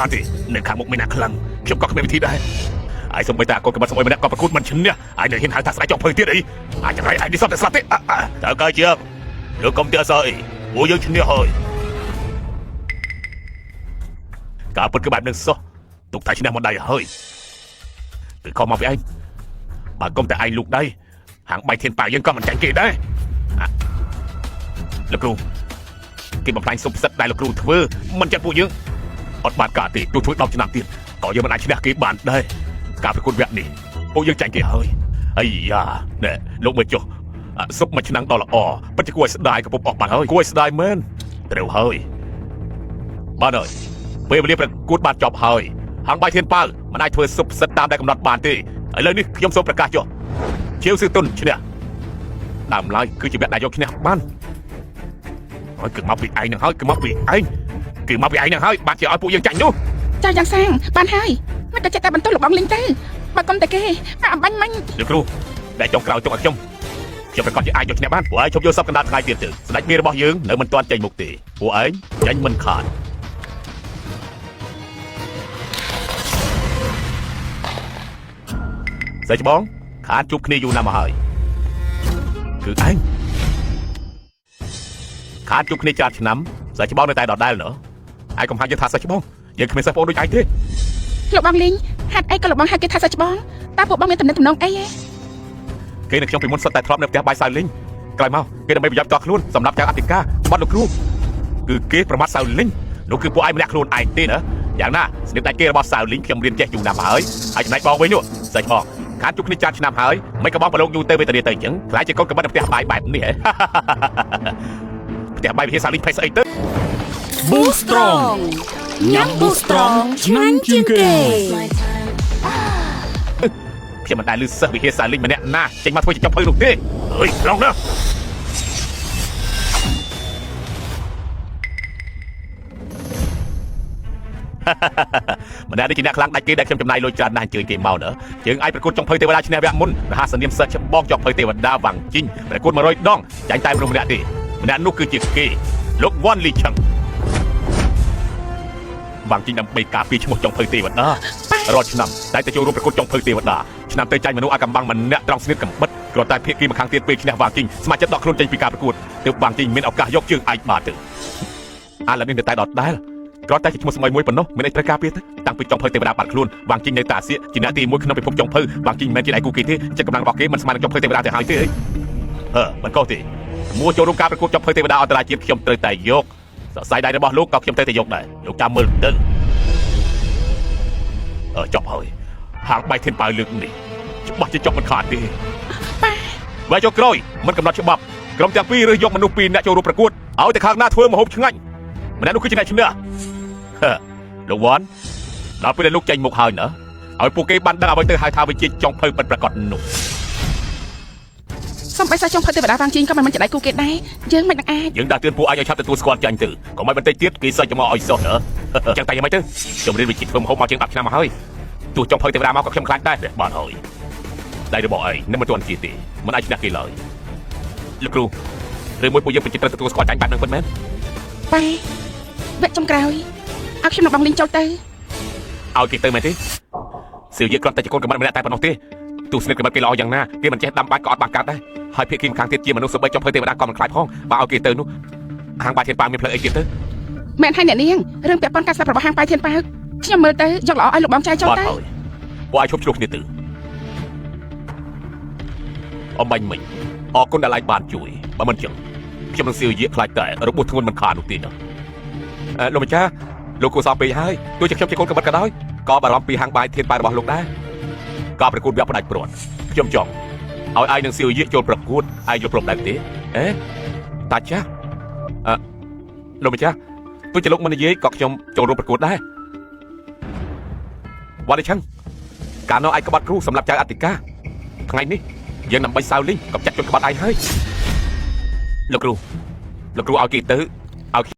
អត់ទេនៅខាងមុខមានអ្នកខ្លាំងខ្ញុំក៏គ្មានវិធីដែរអាយសំបីតាកូនក្បត់សម័យម្នាក់ក៏ប្រកួតមិនឈ្នះអាយនៅហ៊ានហៅថាស្ដេចចង់ភើទៀតអីអាចចង្រៃអាយនេះសតតែស្លាប់ទេតើកើជាលោកកុំទិះអសអីពួកយើងឈ្នះហើយការពិតគឺបែបនឹងសោះទុកថាឈ្នះមកដៃហើយគឺខំមកពីឯងបើកុំតែឯងលូកដៃហាងបៃធានប៉ាយើងក៏មិនចាញ់គេដែរលោកគ្រូគេបំផ្លាញសុបសិទ្ធដែលលោកគ្រូធ្វើមិនចាត់ពួកយើងអត់បានការទេទោះធ្វើ10ឆ្នាំទៀតក៏យើងមិនអាចឈ្នះគេបានដែរការប្រកួតវគ្គនេះពួកយើងចាញ់គេហើយអាយ៉ាណែលោកមើលចុះសុបមួយឆ្នាំដល់ល្អពិតជាគួរឲ្យស្ដាយកំពុងអស់បាត់ហើយគួរឲ្យស្ដាយមែនត្រូវហើយបានហើយពេលវេលាប្រកួតបានចប់ហើយហាងបៃធានប៉ាមិនអាចធ្វើសុបសិទ្ធតាមដែលកំណត់បានទេឥឡូវនេះខ្ញុំសូមប្រកាសចុះជាវស៊ឺតុនឈ្នះដើមឡើយគឺជាវគ្គដែលយកឈ្នះបានហើយគឺមកពីឯងនឹងហើយគឺមកពីឯងនឹងហើយបានជាឲ្យពួកយើងចាញ់នោះចាយ៉ាងសាងបានហើយមិនតែចិត្តតែបន្ទោសលោកបងលីងទៅបើកុំតែគេអាអំបាញ់មិញលោកគ្រូដែលចុងក្រោយទុកឲ្យខ្ញុំប្រកាសជាអាចយកឈ្នះបានពួកឯងជប់យកសពកណ្ដាលថ្ងៃទៀតទៅស្ដេចមាររបស់យើងនៅមិនទាន់ចេញមុខទេពួកឯងចាញ់មិនខានស្ដេចបងខានជួបគ្នាយូរណាស់មកហើយគឺឯងខានជួបគ្នាច្រើនឆ្នាំស្ដេចបងនៅតែដដែលណ៎ឯងកុំហៅយើងថាស្ដេចបងយើងគ្មានសិស្សប្អូនដូចឯងទេលោកបងលីងហាត់អីក៏លោកបងហៅគេថាស្ដេចបងតើពួកបងមានតំណែងអីគេនឹងខ្ញុំពីមុនសុទ្ធតែធ្លាប់នៅផ្ទះបាយសៅលីងក្រោយមកគេដើម្បីប្រយោជន៍តខ្លួនសម្រាប់ចៅអធិការបាត់លោកគ្រូគឺគេប្រមាថសៅលីងនោះគឺពួកឯងម្នាក់ខ្លួនឯងទេណាយ៉ាងណាស្នេហ៍ដាច់គេរបស់សៅលីងខ្ញុំរៀនចេះយូរណាស់មកហើយចំណែកបងវិញនោះស្ដេចបងខានជួបគ្នាច្រើនឆ្នាំហើយមិនក៏បងប្រឡូកយូរទៅវេទនាទៅអញ្ចឹងខ្លាចជាកូនក្បត់នៅផ្ទះបាយបែបនេះហ៎ផ្ទះបាយវិហារសៅលីងភេសអីទៅ Boost Strong ញ៉ាំ Boost Strong ឆ្ងាញ់ជាងគេខ្ញុំមិនដែលលឺសិស្សវិហារសៅលីងម្នាក់ណាចេញមកធ្វើជាចំភៅនោះទេអើយឡងណាម្នាក់នេះជាអ្នកខ្លាំងដាច់គេដែលខ្ញុំចំណាយលុយច្រើនណាស់អញ្ជើញគេមកណាជើងអាចប្រកួតចុងភៅទេវតាឈ្នះវគ្គមុនមហាសនាមសិស្សច្បងចុងភៅទេវតាវាំងជីងប្រកួត100ដងចាញ់តែមនុស្សម្នាក់ទេម្នាក់នោះគឺជាគេលោកវ៉ាន់លីឆឹងវាំងជីងដើម្បីការពារឈ្មោះចុងភៅទេវតារាល់ឆ្នាំតែទៅចូលរួមប្រកួតចុងភៅទេវតាឆ្នាំទៅចាញ់មនុស្សអាកំបាំងម្នាក់ត្រង់ស្នៀតកំបិតគ្រាន់តែភាគីម្ខាងទៀតពេលឈ្នះវាំងជីងស្ម័គ្រចិត្តដកខ្លួនចេញពីការប្រកួតទើបវាំងជីងមានឱកាសយកជើងឯកបានទៅឥឡូវនេះនៅតែដដែលគ្រាន់តែជាឈ្មោះស្មៃមួយប៉ុណ្ណោះមានន័យត្រូវការពារទៅតាំងពីចុងភៅទេវតាបាត់ខ្លួនវាំងជីងនៅតាសៀកជាអ្នកទី1ក្នុងពិភពចុងភៅវាំងជីងមិនមែនជាដៃគូគេទេចិត្តកម្លាំងរបស់គេមិនស្មើនឹងចុងភៅទេវតាទៅហើយទេមិនកោទេមួចូលរួមការប្រកួតចុងភៅទេវតាអន្តរជាតិខ្ញុំត្រូវតែយកសរសៃដៃរបស់លោកក៏ខ្ញុំត្រូវតែយកដែរលោកចាំមើលទៅចប់ហើយហាងបៃធានប៉ៅលើកនេះច្បាស់ជាចប់មិនខានទេបើចុះក្រោយមិនកំណត់ច្បាប់ក្រុមទាំងពីររើសយកមនុស្ស2នាក់ចូលរួមប្រកួតឲ្យតែខាងណាធ្វើម្ហូបឆ្ងាញ់ម្នាក់នោះគឺជាអ្នកឈ្នះលោកវ៉ាន់ដល់ពេលដែលលោកចេញមុខហើយណាឲ្យពួកគេបានដឹងអ្វីទៅហៅថាវាជាចុងភៅពិតប្រាកដនោះសំបីសាចុងភៅទេវតាវាំងជីងក៏មិនចេះដៃគូគេដែរយើងមិននឹងអាចយើងដាក់ទឿនពួកឯងឲ្យឆាប់ទទួលស្គាល់ចាញ់ទៅកុំឲ្យបន្តិចទៀតគេសើចមកឲ្យសោះណាអញ្ចឹងតែយ៉ាងម៉េចទៅខ្ញុំរៀនវិជ្ជាធ្វើម្ហូបមកជាង10ឆ្នាំមកហើយទោះចុងភៅទេវតាមកក៏ខ្ញុំខ្លាចដែរបានហើយដៃរបស់ឯងនឹងមិនទាន់ជាទេមិនអាចឈ្នះគេឡើយលោកគ្រូឬមួយពួកយើងពិតជាត្រូវទទួលស្គាល់ចាញ់បែបហ្នឹងពិតមែនបែវគ្គចុងក្រោយឲ្យខ្ញុំនឹងបងលីងចូលទៅឲ្យគេទៅមែនទេសៀវយាគ្រាន់តែជាកូនកម្រិតម្នាក់តែប៉ុណ្ណោះទេទោះស្និទ្ធកម្រិតគេល្អយ៉ាងណាគេមិនចេះដាំបាច់ក៏អត់បានកាត់ដែរហើយភាគីម្ខាងទៀតជាមនុស្សសម្បីចុងភៅទេវតាក៏មិនខ្លាចផងបើឲ្យគេទៅនោះហាងបាយធានប៉ៅមានផ្លូវអីទៀតទៅមែនហើយអ្នកនាងរឿងពាក់ព័ន្ធការស្លាប់របស់ហាងបាយធានប៉ៅខ្ញុំមើលទៅយកល្អឲ្យលោកបងចាយចូលទៅពួកឲ្យឈប់ឆ្លោះគ្នាទៅអំបញ្ញមិញអរគុណដែលឡាយបានជួយបើមិនចឹងខ្ញុំនឹងសៀវយាខ្លាចតែរបួសធ្ងន់មិនខាននោះទេណាលោកម្ចាស់លោកគួរសមពេកហើយទោះជាខ្ញុំជាកូនក្បត់ក៏ដោយក៏បារម្ភពីហាងបាយធានប៉ៅរបស់លោកដែរការប្រកួតវាផ្ដាច់ព្រាត់ខ្ញុំចង់ឲ្យឯងនឹងសៀវយាចូលប្រកួតឯងយល់ព្រមដែរទេតាចាស់លោកម្ចាស់ទោះជាលោកមិននិយាយក៏ខ្ញុំចូលរួមប្រកួតដែរវ៉ាលីឆឹងកាលនោះឯងក្បត់គ្រូសម្រាប់ចៅអធិការថ្ងៃនេះយើងដើម្បីសៅលីងកំចាត់ជនក្បត់ឯងហើយលោកគ្រូឲ្យគេទៅឲ្យ